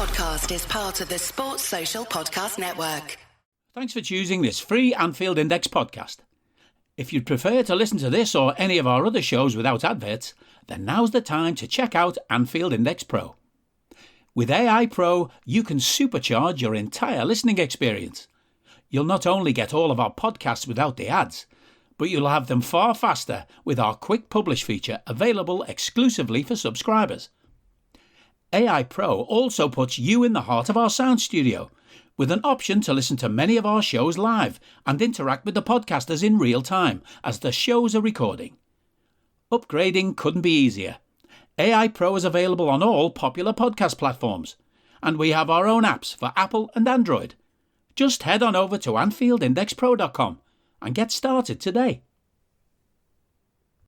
podcast is part of the Sports Social Podcast Network. Thanks for choosing this free Anfield Index podcast. If you'd prefer to listen to this or any of our other shows without adverts, then now's the time to check out Anfield Index Pro. With AI Pro, you can supercharge your entire listening experience. You'll not only get all of our podcasts without the ads, but you'll have them far faster with our quick publish feature available exclusively for subscribers. AI Pro also puts you in the heart of our sound studio, with an option to listen to many of our shows live and interact with the podcasters in real time as the shows are recording. Upgrading couldn't be easier. AI Pro is available on all popular podcast platforms, and we have our own apps for Apple and Android. Just head on over to AnfieldIndexPro.com and get started today.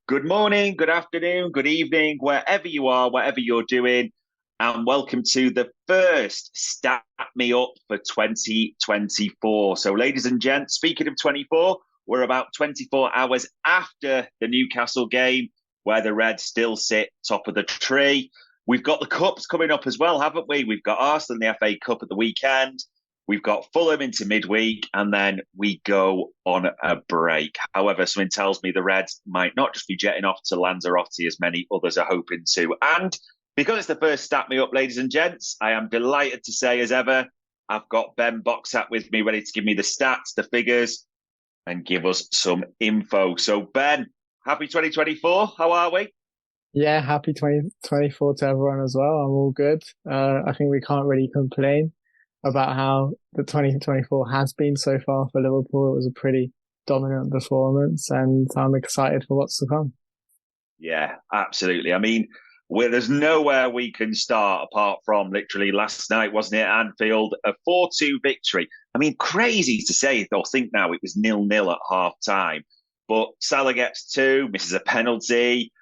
Good morning, good afternoon, good evening, wherever you are, whatever you're doing, and welcome to the first Stat Me Up for 2024. So, ladies and gents, speaking of 24, we're about 24 hours after the Newcastle game, where the Reds still sit top of the tree. We've got the Cups coming up as well, haven't we? We've got Arsenal in the FA Cup at the weekend. We've got Fulham into midweek, and then we go on a break. However, something tells me the Reds might not just be jetting off to Lanzarote as many others are hoping to. And because it's the first Stat Me Up, ladies and gents, I am delighted to say, as ever, I've got Ben Bocksak with me, ready to give me the stats, the figures, and give us some info. So, Ben, happy 2024. How are we? Yeah, happy 2024 to everyone as well. I'm all good. I think we can't really complain about how the 2024 has been so far for Liverpool. It was a pretty dominant performance, and I'm excited for what's to come. Yeah, absolutely. I mean, there's nowhere we can start apart from literally last night, wasn't it, at Anfield? A 4-2 victory. I mean, crazy to say or think now it was 0-0 at half-time. But Salah gets 2, misses a penalty.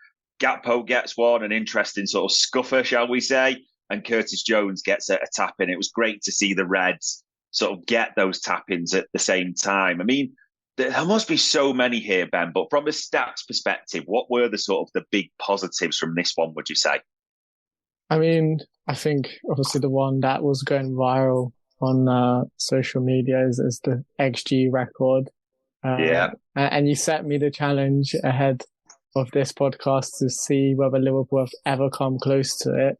Gakpo gets 1, an interesting sort of scuffer, shall we say. And Curtis Jones gets a tap-in. It was great to see the Reds sort of get those tap-ins at the same time. I mean, there must be so many here, Ben, but from a stats perspective, what were the sort of the big positives from this one, would you say? I mean, I think obviously the one that was going viral on social media is the XG record. Yeah. And you set me the challenge ahead of this podcast to see whether Liverpool have ever come close to it.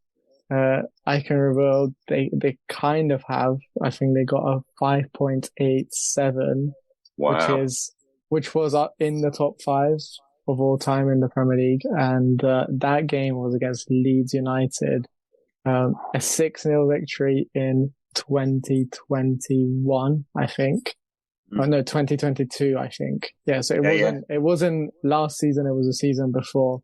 I can reveal they kind of have. I think they got a 5.87. Wow. which was up in the top 5 of all time in the Premier League. And that game was against Leeds United, a 6-0 victory in 2021, I think. Oh, no, 2022, I think. Yeah, so it wasn't last season, it was a season before.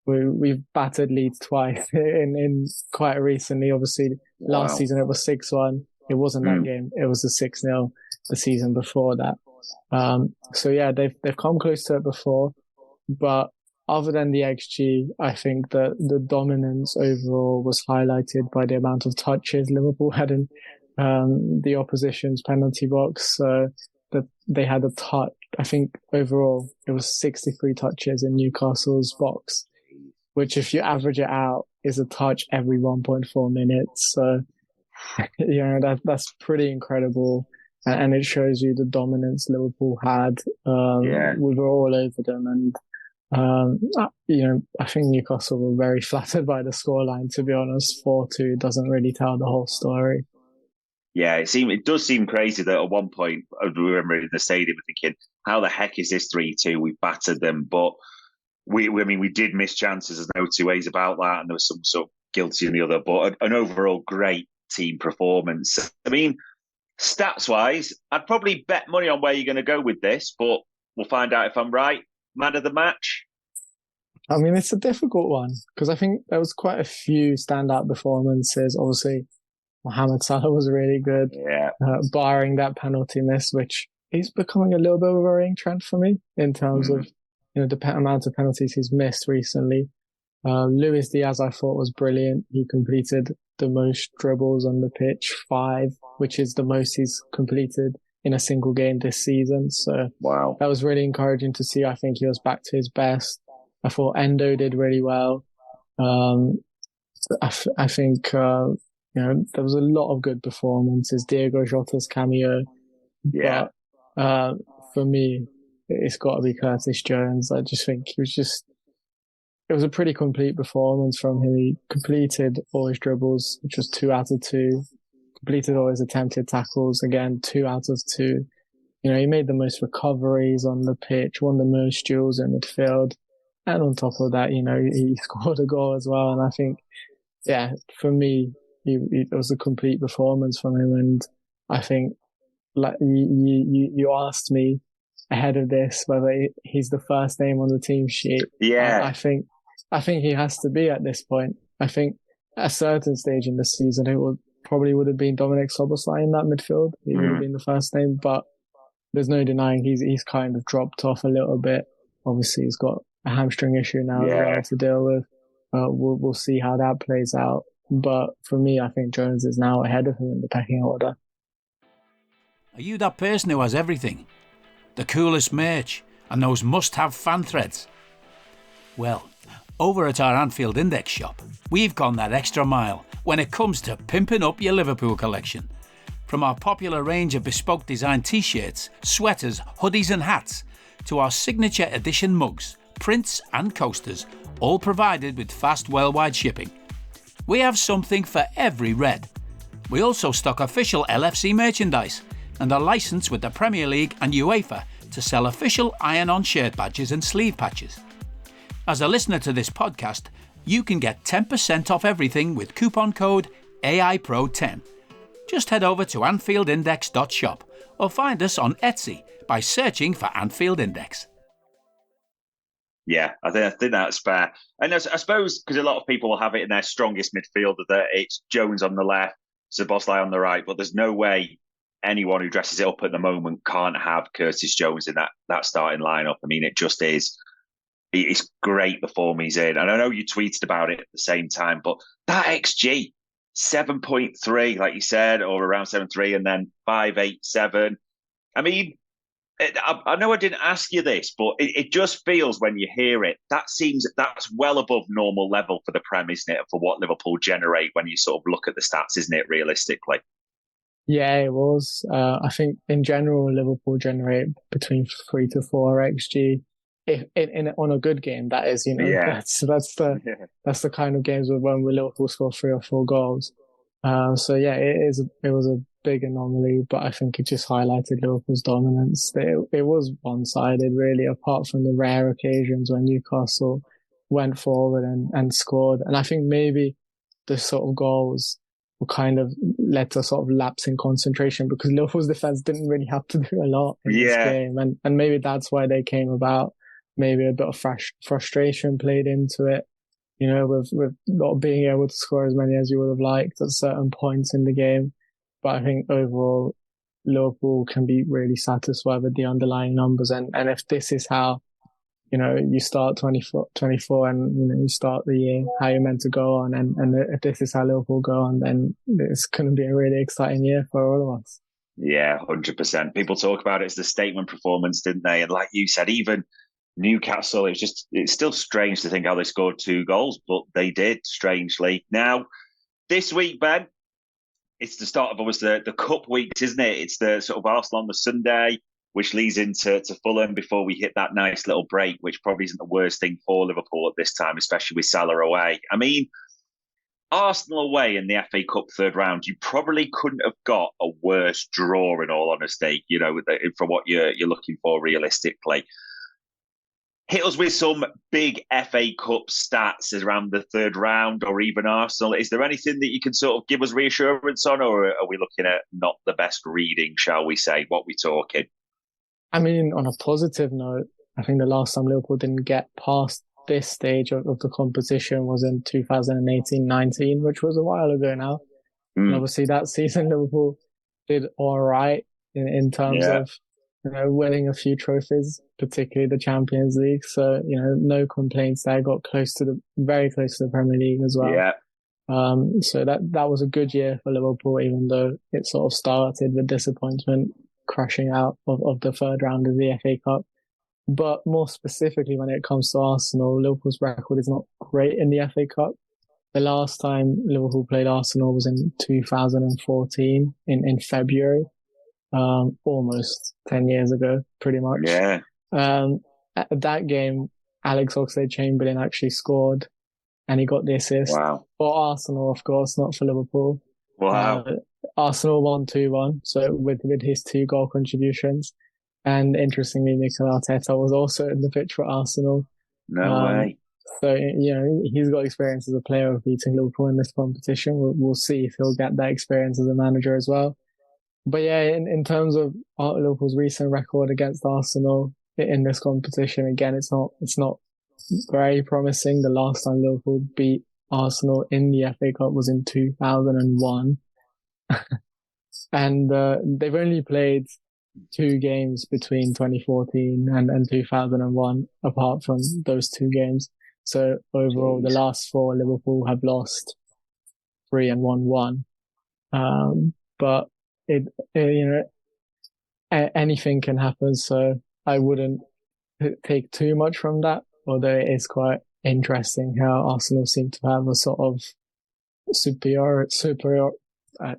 We've battered Leeds twice in quite recently. Obviously, last season it was 6-1. It wasn't that game. It was a 6-0 the season before that. So yeah, they've come close to it before, but other than the XG, I think that the dominance overall was highlighted by the amount of touches Liverpool had in the opposition's penalty box. So that they had a touch. I think overall it was 63 touches in Newcastle's box, which if you average it out is a touch every 1.4 minutes. So that's pretty incredible. And it shows you the dominance Liverpool had. We were all over them. And, I think Newcastle were very flattered by the scoreline, to be honest. 4-2 doesn't really tell the whole story. Yeah, it does seem crazy that at one point, I remember in the stadium thinking, how the heck is this 3-2? We battered them. But we did miss chances. There's no two ways about that. And there was some sort of guilty in the other. But an overall great team performance. I mean, stats-wise, I'd probably bet money on where you're going to go with this, but we'll find out if I'm right. Man of the match? I mean, it's a difficult one because I think there was quite a few standout performances. Obviously, Mohamed Salah was really good, barring that penalty miss, which is becoming a little bit of a worrying trend for me in terms of the amount of penalties he's missed recently. Luis Diaz, I thought, was brilliant. He completed the most dribbles on the pitch, 5, which is the most he's completed in a single game this season. So that was really encouraging to see. I think he was back to his best. I thought Endo did really well. I think there was a lot of good performances. Diego Jota's cameo. Yeah. But for me, it's got to be Curtis Jones. I just think it was a pretty complete performance from him. He completed all his dribbles, which was 2 out of 2. Completed all his attempted tackles, again, 2 out of 2. He made the most recoveries on the pitch, won the most duels in midfield. And on top of that, he scored a goal as well. And I think, yeah, for me, it was a complete performance from him. And I think, like you asked me ahead of this whether he's the first name on the team sheet. Yeah. I think he has to be at this point. I think at a certain stage in the season, probably would have been Dominic Szoboszlai in that midfield. He would have been the first name, but there's no denying he's kind of dropped off a little bit. Obviously, he's got a hamstring issue now as well to deal with. We'll see how that plays out. But for me, I think Jones is now ahead of him in the pecking order. Are you that person who has everything? The coolest merch and those must-have fan threads? Well, over at our Anfield Index shop, we've gone that extra mile when it comes to pimping up your Liverpool collection. From our popular range of bespoke design t-shirts, sweaters, hoodies and hats, to our signature edition mugs, prints and coasters, all provided with fast worldwide shipping. We have something for every red. We also stock official LFC merchandise and are licensed with the Premier League and UEFA to sell official iron-on shirt badges and sleeve patches. As a listener to this podcast, you can get 10% off everything with coupon code AIPRO10. Just head over to AnfieldIndex.shop or find us on Etsy by searching for Anfield Index. Yeah, I think that's fair. And I suppose because a lot of people will have it in their strongest midfielder that it's Jones on the left, Szoboszlai on the right, but there's no way anyone who dresses it up at the moment can't have Curtis Jones in that starting lineup. I mean, it just is. It's great the form he's in. And I know you tweeted about it at the same time, but that XG, 7.3, like you said, or around 7.3, and then 5.87. I mean, I know I didn't ask you this, but it just feels when you hear it, that's well above normal level for the Prem, isn't it? For what Liverpool generate when you sort of look at the stats, isn't it, realistically? Yeah, it was. I think in general, Liverpool generate between 3 to 4 XG. If on a good game, that is, that's the kind of games when Liverpool score 3 or 4 goals. So yeah, it was a big anomaly, but I think it just highlighted Liverpool's dominance. It was one-sided, really, apart from the rare occasions when Newcastle went forward and scored. And I think maybe the sort of goals were kind of led to a sort of lapse in concentration because Liverpool's defense didn't really have to do a lot in this game. And maybe that's why they came about. Maybe a bit of frustration played into it, with not being able to score as many as you would have liked at certain points in the game. But I think overall, Liverpool can be really satisfied with the underlying numbers. And if this is how, you start 24 and, you start the year, how you're meant to go on. And if this is how Liverpool go on, then it's going to be a really exciting year for all of us. Yeah, 100%. People talk about it as the statement performance, didn't they? And like you said, even Newcastle, it's still strange to think how they scored 2 goals, but they did, strangely. Now, this week, Ben, it's the start of almost the cup weeks, isn't it? It's the sort of Arsenal on the Sunday, which leads into Fulham before we hit that nice little break, which probably isn't the worst thing for Liverpool at this time, especially with Salah away. I mean, Arsenal away in the FA Cup third round, you probably couldn't have got a worse draw, in all honesty, for what you're looking for realistically. Hit us with some big FA Cup stats around the third round or even Arsenal. Is there anything that you can sort of give us reassurance on, or are we looking at not the best reading, shall we say? What we talking? I mean, on a positive note, I think the last time Liverpool didn't get past this stage of the competition was in 2018-19, which was a while ago now. And obviously that season Liverpool did all right in terms of winning a few trophies, particularly the Champions League. So, no complaints there. Got very close to the Premier League as well. Yeah. So that was a good year for Liverpool, even though it sort of started with disappointment, crashing out of the third round of the FA Cup. But more specifically, when it comes to Arsenal, Liverpool's record is not great in the FA Cup. the last time Liverpool played Arsenal was in 2014 in February, almost 10 years ago, pretty much. Yeah. At that game, Alex Oxlade-Chamberlain actually scored and he got the assist Wow. for Arsenal, of course, not for Liverpool. Wow. Arsenal won 2-1, so with his 2 goal contributions. And interestingly, Mikel Arteta was also in the pitch for Arsenal. No way. So, he's got experience as a player of beating Liverpool in this competition. We'll see if he'll get that experience as a manager as well. But yeah, in terms of Liverpool's recent record against Arsenal in this competition, again, it's not very promising. The last time Liverpool beat Arsenal in the FA Cup was in 2001. And they've only played 2 games between 2014 and 2001, apart from those 2 games. So overall, the last 4 Liverpool have lost 3 and 1-1. But anything can happen. So I wouldn't take too much from that, although it is quite interesting how Arsenal seem to have a sort of superior. I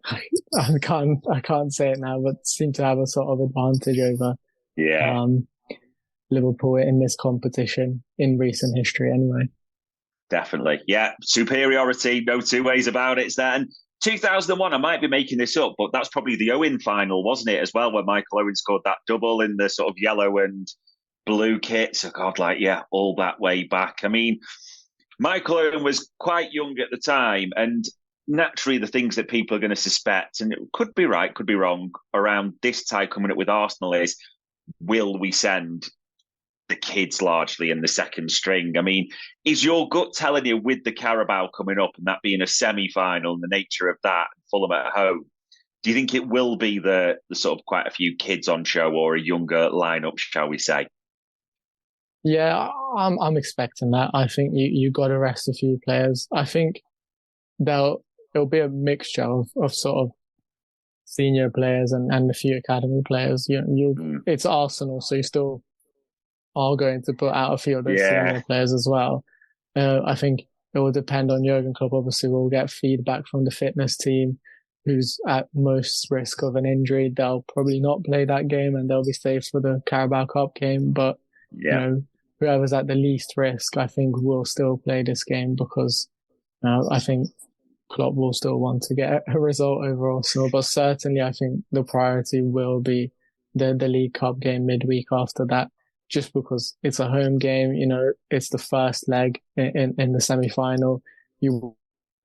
can't say it now, but seem to have a sort of advantage over Liverpool in this competition in recent history anyway. Definitely. Yeah. Superiority. No 2 ways about it. It's that. And 2001, I might be making this up, but that's probably the Owen final, wasn't it, as well, where Michael Owen scored that double in the sort of yellow and blue kit. So, God, all that way back. I mean, Michael Owen was quite young at the time, and naturally the things that people are going to suspect, and it could be right, could be wrong, around this tie coming up with Arsenal is, will we send the kids largely in the second string? I mean, is your gut telling you with the Carabao coming up and that being a semi-final and the nature of that, Fulham at home, do you think it will be the sort of quite a few kids on show or a younger lineup, shall we say? Yeah, I'm expecting that. I think you got to rest a few players. I think it'll be a mixture of sort of senior players and a few academy players. It's Arsenal, so you still are going to put out a few of those senior players as well. I think it will depend on Jurgen Klopp. Obviously, we'll get feedback from the fitness team, who's at most risk of an injury. They'll probably not play that game and they'll be safe for the Carabao Cup game. But whoever's at the least risk, I think, will still play this game because I think Klopp will still want to get a result over Arsenal. But certainly, I think the priority will be the League Cup game midweek after that. Just because it's a home game, it's the first leg in the semi-final. You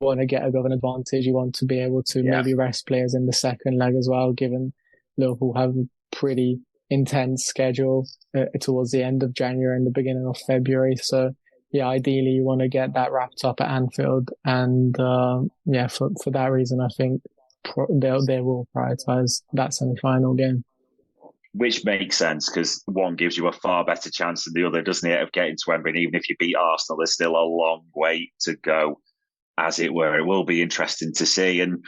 want to get a bit of an advantage. You want to be able to maybe rest players in the second leg as well, given Liverpool have a pretty intense schedule towards the end of January and the beginning of February. So, ideally you want to get that wrapped up at Anfield. And, for that reason, I think they will prioritise that semi-final game. Which makes sense because one gives you a far better chance than the other, doesn't it, of getting to Wembley? And even if you beat Arsenal, there's still a long way to go, as it were. It will be interesting to see. And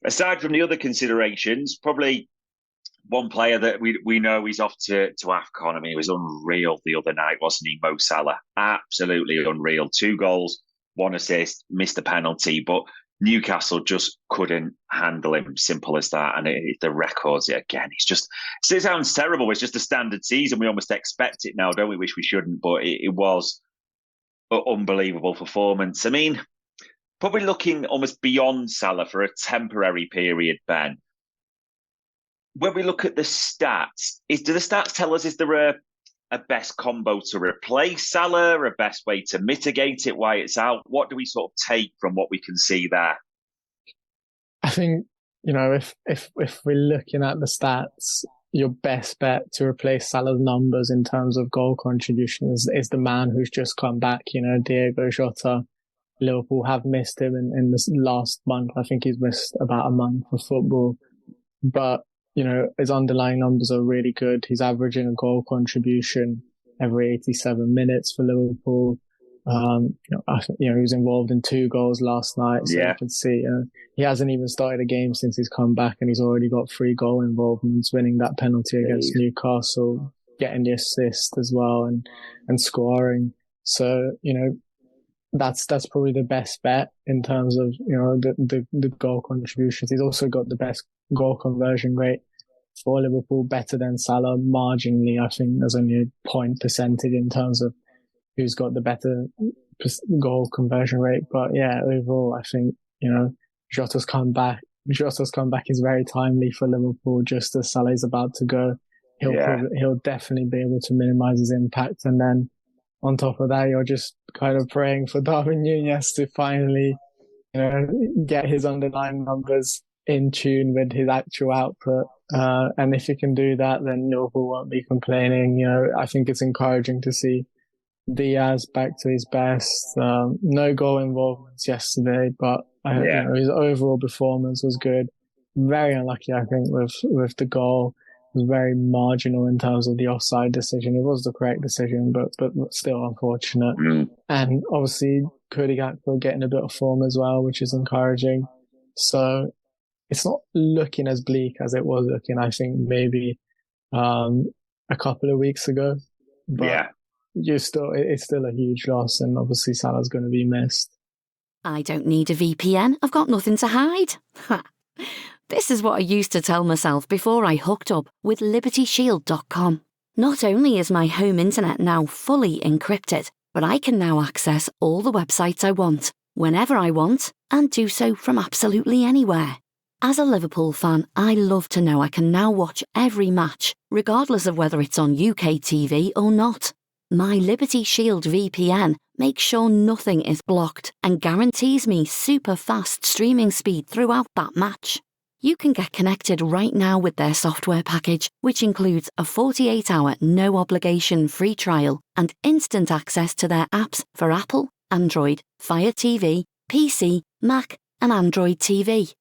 aside from the other considerations, probably one player that we know he's off to AFCON. I mean, he was unreal the other night, wasn't he, Mo Salah? Absolutely unreal. 2 goals, 1 assist, missed a penalty, but Newcastle just couldn't handle him. Simple as that. And the records, again, it sounds terrible. It's just a standard season. We almost expect it now, don't we? Wish we shouldn't, but it was an unbelievable performance. I mean, probably looking almost beyond Salah for a temporary period, Ben. When we look at the stats, do the stats tell us, is there a best combo to replace Salah, a best way to mitigate it, why it's out? What do we sort of take from what we can see there? I think, if we're looking at the stats, your best bet to replace Salah's numbers in terms of goal contribution is the man who's just come back, Diego Jota. Liverpool have missed him in this last month. I think he's missed about a month of football. But his underlying numbers are really good. He's averaging a goal contribution every 87 minutes for Liverpool. He was involved in 2 goals last night. So you can see, he hasn't even started a game since he's come back and he's already got 3 goal involvements, winning that penalty against Newcastle, getting the assist as well and scoring. So, that's probably the best bet in terms of, the goal contributions. He's also got the best goal conversion rate for Liverpool, better than Salah marginally. I think there's only a point percentage in terms of who's got the better goal conversion rate. But yeah, overall, I think, Jota's come back. Jota's comeback is very timely for Liverpool, just as Salah is about to go. He'll definitely be able to minimize his impact. And then on top of that, you're just kind of praying for Darwin Núñez to finally, get his underlying numbers in tune with his actual output. And if he can do that, then Liverpool won't be complaining. I think it's encouraging to see Diaz back to his best. No goal involvements yesterday, but his overall performance was good. Very unlucky, I think, with the goal. It was very marginal in terms of the offside decision. It was the correct decision, but still unfortunate. And obviously, Cody Gakpo getting a bit of form as well, which is encouraging. So it's not looking as bleak as it was looking, I think, maybe a couple of weeks ago. But it's still a huge loss, and obviously Salah's going to be missed. I don't need a VPN. I've got nothing to hide. This is what I used to tell myself before I hooked up with LibertyShield.com. Not only is my home internet now fully encrypted, but I can now access all the websites I want, whenever I want, and do so from absolutely anywhere. As a Liverpool fan, I love to know I can now watch every match, regardless of whether it's on UK TV or not. My Liberty Shield VPN makes sure nothing is blocked and guarantees me super fast streaming speed throughout that match. You can get connected right now with their software package, which includes a 48-hour no-obligation free trial and instant access to their apps for Apple, Android, Fire TV, PC, Mac and Android TV.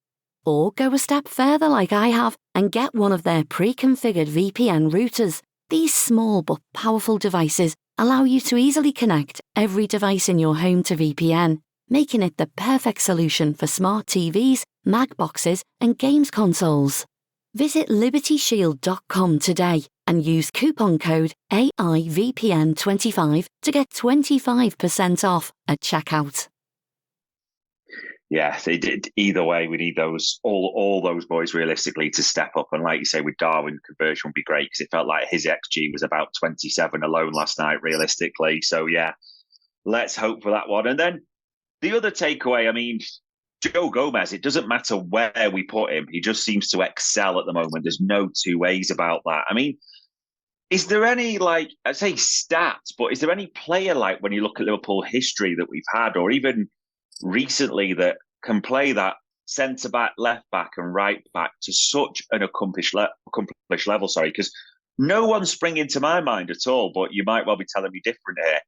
Or go a step further like I have and get one of their pre-configured VPN routers. These small but powerful devices allow you to easily connect every device in your home to VPN, making it the perfect solution for smart TVs, Mag boxes and games consoles. Visit LibertyShield.com today and use coupon code AIVPN25 to get 25% off at checkout. Yeah, they did. Either way, we need those all those boys realistically to step up. And like you say, with Darwin, conversion would be great because it felt like his XG was about 27 alone last night, realistically. So yeah, let's hope for that one. And then the other takeaway, I mean, Joe Gomez, it doesn't matter where we put him. He just seems to excel at the moment. There's no two ways about that. I mean, is there any, like, I say stats, but is there any player, like, when you look at Liverpool history that we've had, or even recently, that can play that centre-back, left-back and right-back to such an accomplished level? Sorry, because no one's springing to my mind at all, but you might well be telling me different here.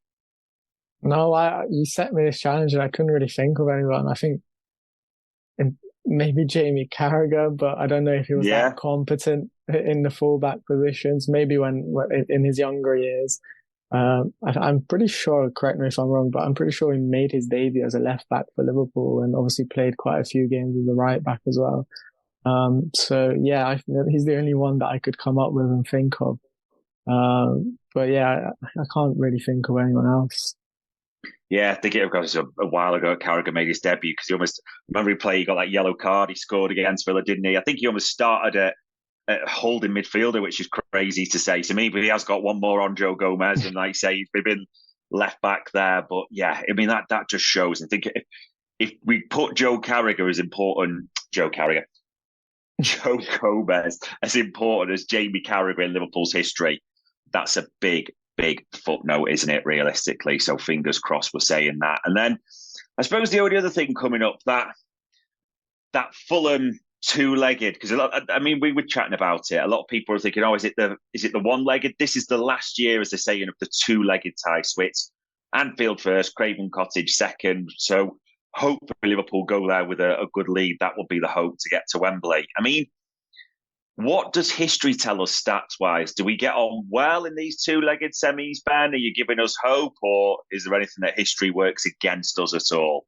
No, you set me this challenge and I couldn't really think of anyone. I think maybe Jamie Carragher, but I don't know if he was that competent in the fullback positions. Maybe when in his younger years. I'm pretty sure, correct me if I'm wrong, but I'm pretty sure he made his debut as a left back for Liverpool and obviously played quite a few games as a right back as well. So yeah, he's the only one that I could come up with and think of. But yeah, I can't really think of anyone else. Yeah, I think it was a while ago Carragher made his debut because he almost, remember he got that yellow card he scored against Villa, didn't he? I think he almost started at holding midfielder, which is crazy to say to me, but he has got one more on Joe Gomez, and like you say, he's been left back there. But yeah, I mean, that just shows. I think if we put Joe Gomez as important as Jamie Carragher in Liverpool's history, that's a big footnote, isn't it, realistically? So fingers crossed we're saying that. And then I suppose the only other thing coming up, that Fulham two-legged, because we were chatting about it. A lot of people are thinking, is it the one-legged? This is the last year, as they're saying, of the two-legged tie. So it's Anfield first, Craven Cottage second. So hopefully Liverpool go there with a good lead. That will be the hope to get to Wembley. I mean, what does history tell us stats-wise? Do we get on well in these two-legged semis, Ben? Are you giving us hope, or is there anything that history works against us at all?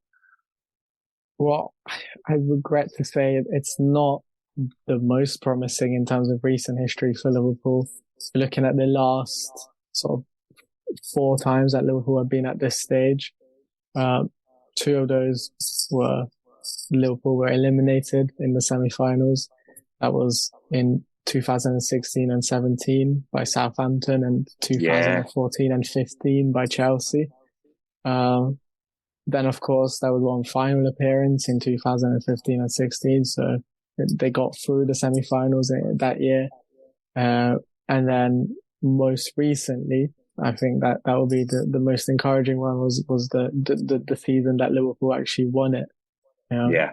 Well, I regret to say it's not the most promising in terms of recent history for Liverpool. Looking at the last sort of 4 times that Liverpool have been at this stage, Two of those were Liverpool were eliminated in the semi-finals. That was in 2016 and 17 by Southampton, and 2014 and 15 by Chelsea. Then, of course, there was one final appearance in 2015 and 16. So they got through the semi-finals that year. And then most recently, I think that will be the most encouraging one was the season that Liverpool actually won it.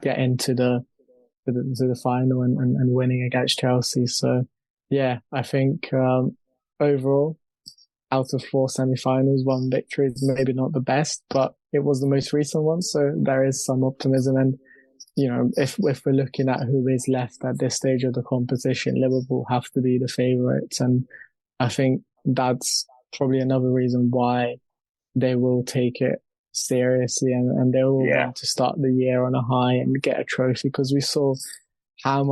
Get into the final and winning against Chelsea. So yeah, I think overall, out of 4 semi-finals, 1 victory is maybe not the best, but it was the most recent one. So there is some optimism. And, if we're looking at who is left at this stage of the competition, Liverpool have to be the favourites. And I think that's probably another reason why they will take it seriously and they will want to start the year on a high and get a trophy, because we saw how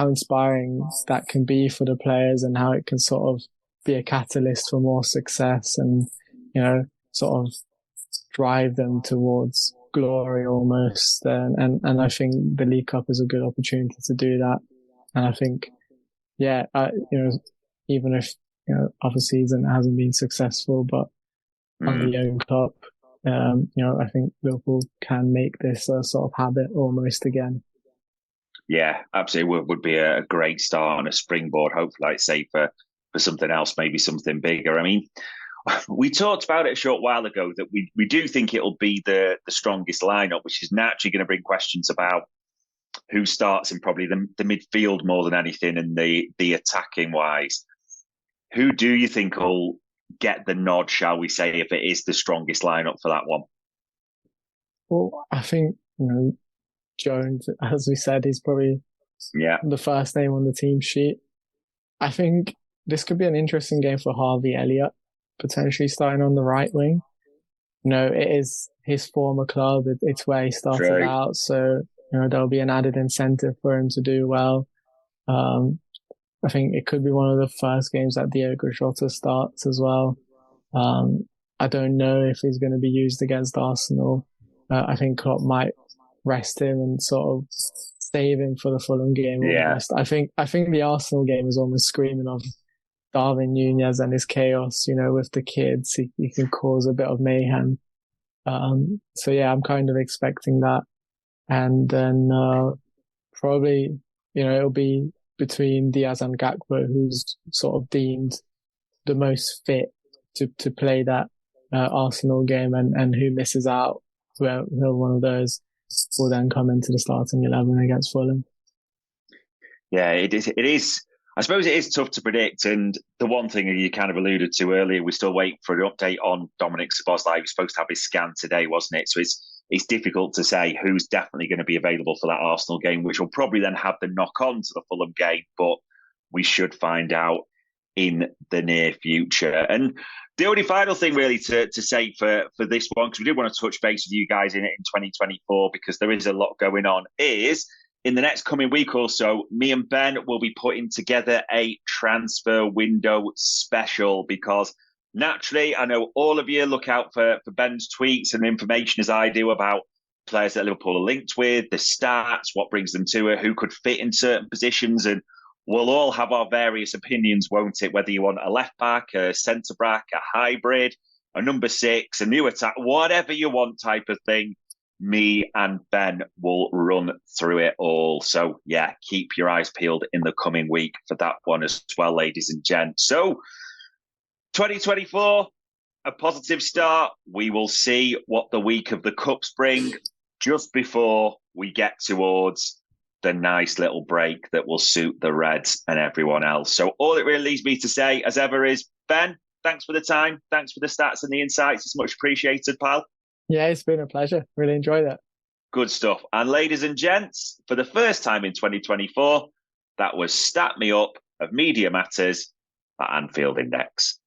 inspiring that can be for the players and how it can sort of be a catalyst for more success and, sort of drive them towards glory almost. And I think the League Cup is a good opportunity to do that. And I think, even if, other season hasn't been successful, but on the Young Cup, I think Liverpool can make this a sort of habit almost again. Yeah, absolutely. Would be a great start and a springboard, hopefully, I'd say, for something else, maybe something bigger. I mean, we talked about it a short while ago that we do think it'll be the strongest lineup, which is naturally going to bring questions about who starts in probably the midfield more than anything and the attacking wise. Who do you think will get the nod, shall we say, if it is the strongest lineup for that one? Well, I think, Jones, as we said, he's probably the first name on the team sheet. I think this could be an interesting game for Harvey Elliott, potentially starting on the right wing. It is his former club. It's where he started out. So, there'll be an added incentive for him to do well. I think it could be one of the first games that Diogo Jota starts as well. I don't know if he's going to be used against Arsenal. I think Klopp might rest him and sort of save him for the Fulham game. Almost. I think the Arsenal game is almost screaming of Darwin Núñez and his chaos. With the kids, he can cause a bit of mayhem. So yeah, I'm kind of expecting that. And then probably, it'll be between Diaz and Gakpo, who's sort of deemed the most fit to play that Arsenal game, and who misses out, whoever one of those will then come into the starting 11 against Fulham. Yeah, it is. I suppose it is tough to predict. And the one thing you kind of alluded to earlier, we're still waiting for an update on Dominic Szoboszlai. He was supposed to have his scan today, wasn't it? So it's difficult to say who's definitely going to be available for that Arsenal game, which will probably then have the knock-on to the Fulham game. But we should find out in the near future. And the only final thing really to say for this one, because we do want to touch base with you guys in 2024, because there is a lot going on, is in the next coming week or so, me and Ben will be putting together a transfer window special, because naturally, I know all of you look out for Ben's tweets and information as I do about players that Liverpool are linked with, the stats, what brings them to it, who could fit in certain positions. And we'll all have our various opinions, won't it? Whether you want a left back, a centre back, a hybrid, a number 6, a new attack, whatever you want type of thing. Me and Ben will run through it all. So yeah, keep your eyes peeled in the coming week for that one as well, ladies and gents. So 2024, a positive start. We will see what the week of the Cups bring just before we get towards the nice little break that will suit the Reds and everyone else. So all it really leaves me to say, as ever, is Ben, thanks for the time. Thanks for the stats and the insights. It's much appreciated, pal. Yeah, it's been a pleasure. Really enjoyed it. Good stuff. And ladies and gents, for the first time in 2024, that was Stat Me Up of Media Matters at Anfield Index.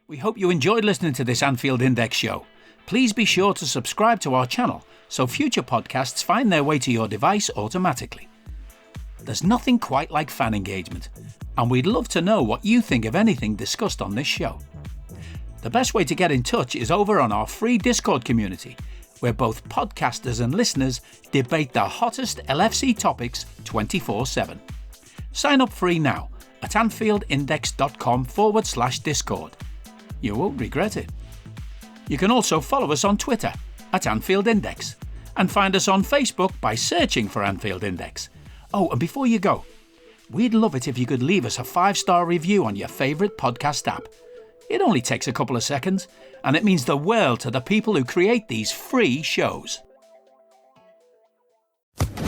We hope you enjoyed listening to this Anfield Index show. Please be sure to subscribe to our channel so future podcasts find their way to your device automatically. There's nothing quite like fan engagement, and we'd love to know what you think of anything discussed on this show. The best way to get in touch is over on our free Discord community, where both podcasters and listeners debate the hottest LFC topics 24/7. Sign up free now at AnfieldIndex.com/Discord. You won't regret it. You can also follow us on Twitter at Anfield Index and find us on Facebook by searching for Anfield Index. Oh, and before you go, we'd love it if you could leave us a 5-star review on your favourite podcast app. It only takes a couple of seconds, and it means the world to the people who create these free shows.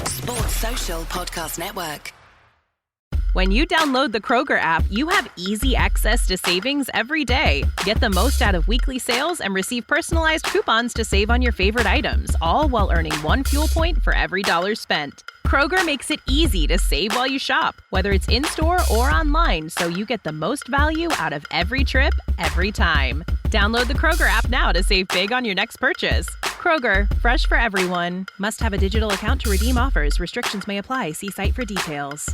Sports Social Podcast Network. When you download the Kroger app, you have easy access to savings every day. Get the most out of weekly sales and receive personalized coupons to save on your favorite items, all while earning 1 fuel point for every $1 spent. Kroger makes it easy to save while you shop, whether it's in-store or online, so you get the most value out of every trip, every time. Download the Kroger app now to save big on your next purchase. Kroger, fresh for everyone. Must have a digital account to redeem offers. Restrictions may apply. See site for details.